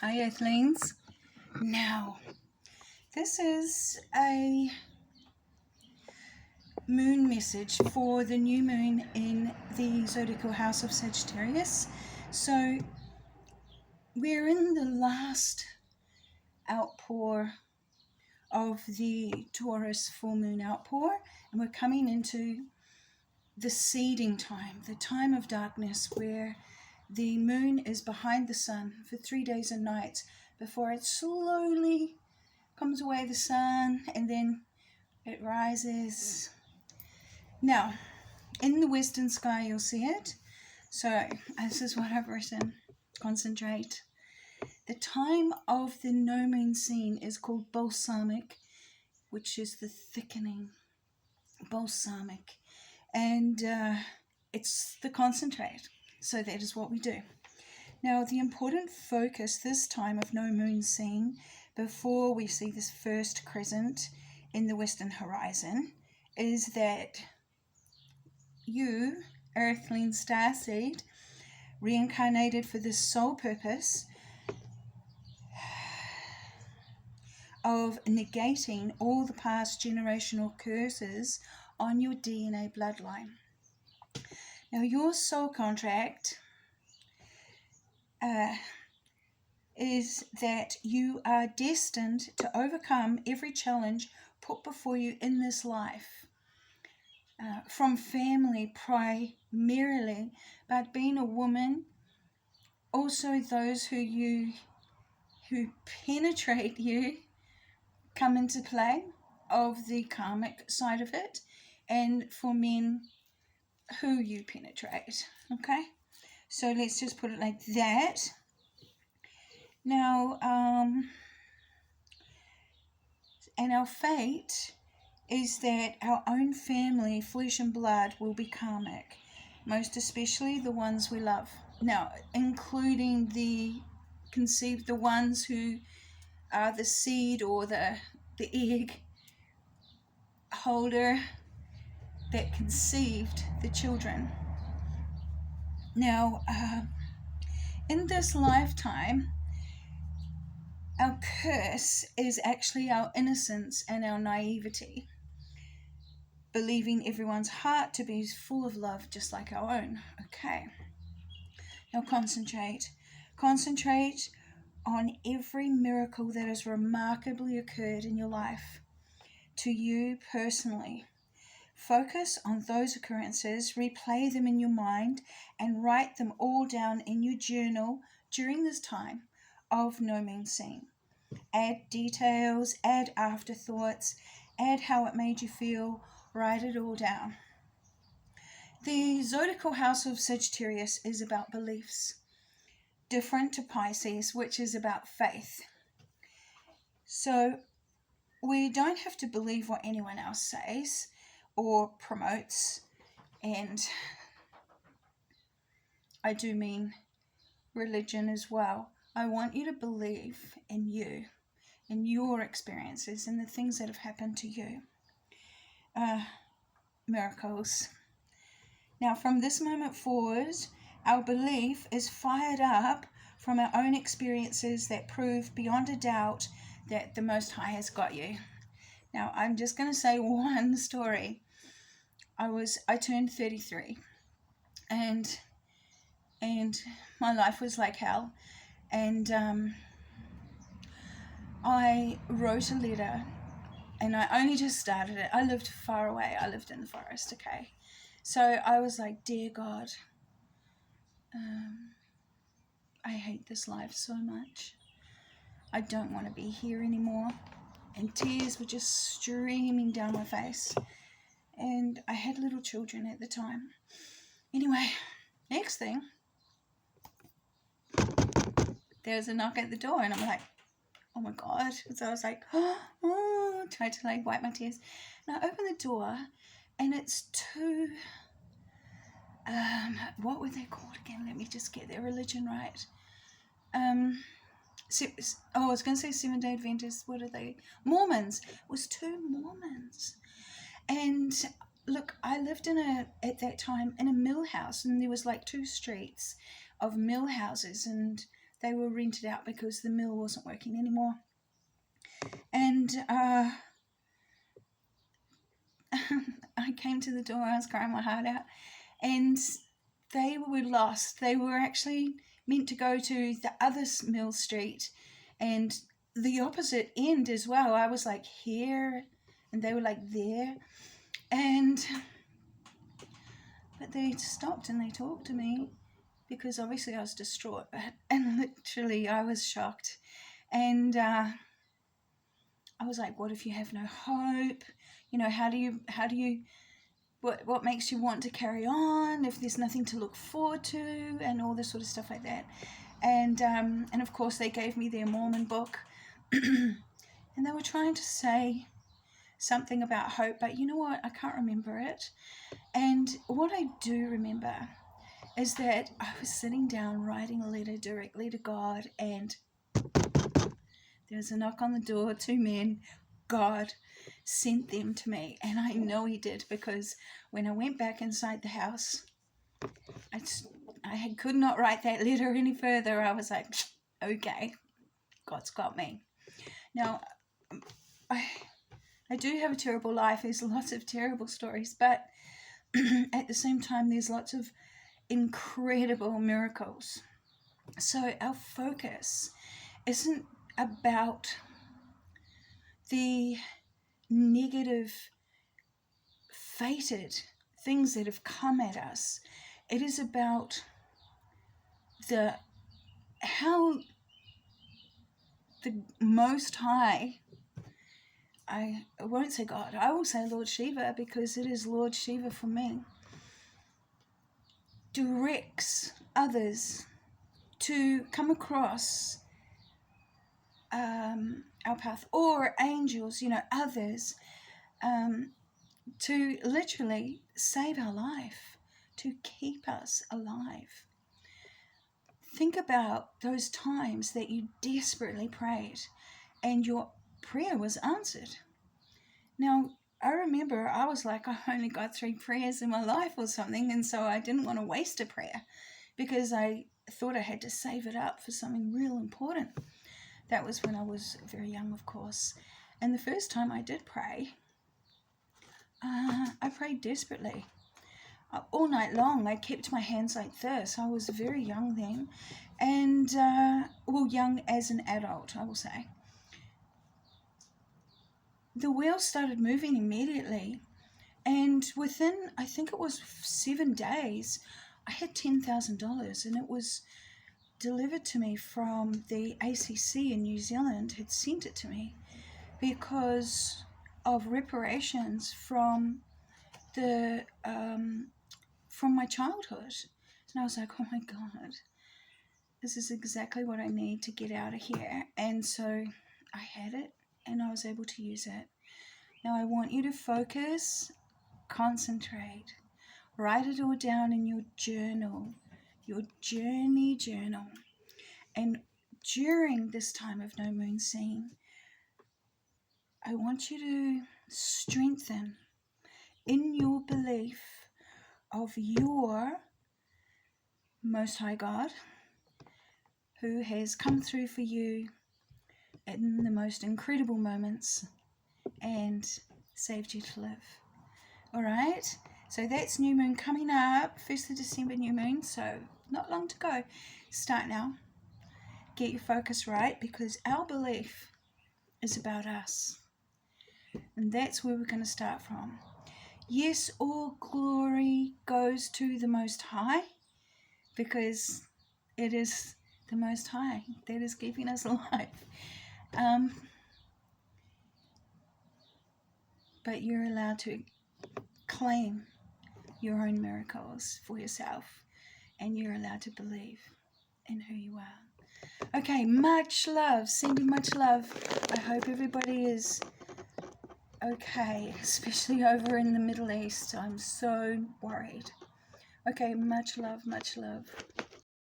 Hi, Earthlings. Now, this is a moon message for the new moon in the zodiacal house of Sagittarius. So, we're in the last outpour of the Taurus full moon outpour, and we're coming into the seeding time, the time of darkness where the moon is behind the sun for 3 days and nights before it slowly comes away the sun and then it rises. Now, in the western sky, you'll see it. So, this is what I've written. Concentrate. The time of the no moon scene is called balsamic, which is the thickening. Balsamic. And it's the concentrate. So, that is what we do. Now, the important focus this time of no moon scene, before we see this first crescent in the western horizon, is that you, Earthling Starseed, reincarnated for this sole purpose of negating all the past generational curses on your DNA bloodline. Now, your soul contract is that you are destined to overcome every challenge put before you in this life. From family primarily, but being a woman, also those who penetrate you come into play of the karmic side of it, and for men, who you penetrate. Okay, so let's just put it like that. Now, and our fate is that our own family, flesh and blood, will be karmic, most especially the ones we love. Now, including the ones who are the seed or the egg holder that conceived the children. Now, in this lifetime, our curse is actually our innocence and our naivety, believing everyone's heart to be full of love just like our own. Okay, now concentrate on every miracle that has remarkably occurred in your life to you personally. Focus on those occurrences, replay them in your mind, and write them all down in your journal during this time of no moon scene. Add details, add afterthoughts, add how it made you feel, write it all down. The zodiacal house of Sagittarius is about beliefs, different to Pisces, which is about faith. So we don't have to believe what anyone else says or promotes, and I do mean religion as well. I want you to believe in you, in your experiences, and the things that have happened to you. Miracles. Now, from this moment forward, our belief is fired up from our own experiences that prove beyond a doubt that the Most High has got you. Now, I'm just going to say one story. I turned 33, and my life was like hell, and I wrote a letter, and I only just started it. I lived far away. I lived in the forest, okay? So I was like, dear God, I hate this life so much. I don't want to be here anymore. And tears were just streaming down my face. And I had little children at the time. Anyway, next thing, there's a knock at the door, and I'm like, oh my God. So I was like, tried to like wipe my tears. And I open the door, and it's two, what were they called again? Let me just get their religion right. I was going to say Seventh-day Adventists. What are they? Mormons. It was two Mormons. And look, I lived at that time in a mill house, and there was like two streets of mill houses, and they were rented out because the mill wasn't working anymore. And I came to the door, I was crying my heart out, and they were lost. They were actually meant to go to the other mill street and the opposite end as well. I was like here and they were like there, but they stopped and they talked to me because obviously I was distraught, and literally I was shocked. And I was like, what if you have no hope? You know, how do you what makes you want to carry on if there's nothing to look forward to, and all this sort of stuff like that. And of course they gave me their Mormon book and they were trying to say something about hope, but you know what, I can't remember it. And what I do remember is that I was sitting down writing a letter directly to God, and there was a knock on the door, 2 men. God sent them to me, and I know he did, because when I went back inside the house, I could not write that letter any further. I was like, okay, God's got me. Now, I do have a terrible life. There's lots of terrible stories, but at the same time, there's lots of incredible miracles. So our focus isn't about the negative, fated things that have come at us. It is about how the Most High, I won't say God, I will say Lord Shiva, because it is Lord Shiva for me, directs others to come across our path, or angels, others, to literally save our life, to keep us alive. Think about those times that you desperately prayed and your prayer was answered. Now, I remember I was like, I only got 3 prayers in my life or something, and so I didn't want to waste a prayer because I thought I had to save it up for something real important. That was when I was very young, of course. And the first time I did pray, I prayed desperately. All night long, I kept my hands like this. I was very young then, and, young as an adult, I will say. The wheel started moving immediately, and within, I think it was 7 days, I had $10,000, and it was delivered to me from the ACC in New Zealand. Had sent it to me because of reparations from my childhood. And I was like, oh my God, this is exactly what I need to get out of here. And so I had it and I was able to use it. Now I want you to focus, concentrate, write it all down in your journal, your journey journal. And during this time of no moon seeing, I want you to strengthen in your belief of your Most High God, who has come through for you in the most incredible moments and saved you to live. All right, so that's new moon coming up, 1st of December new moon, so not long to go. Start now. Get your focus right, because our belief is about us, and that's where we're going to start from. Yes, all glory goes to the Most High, because it is the Most High that is keeping us alive. But you're allowed to claim your own miracles for yourself, and you're allowed to believe in who you are. Okay, much love, sending much love. I hope everybody is okay, especially over in the Middle East. I'm so worried. Okay, much love, much love.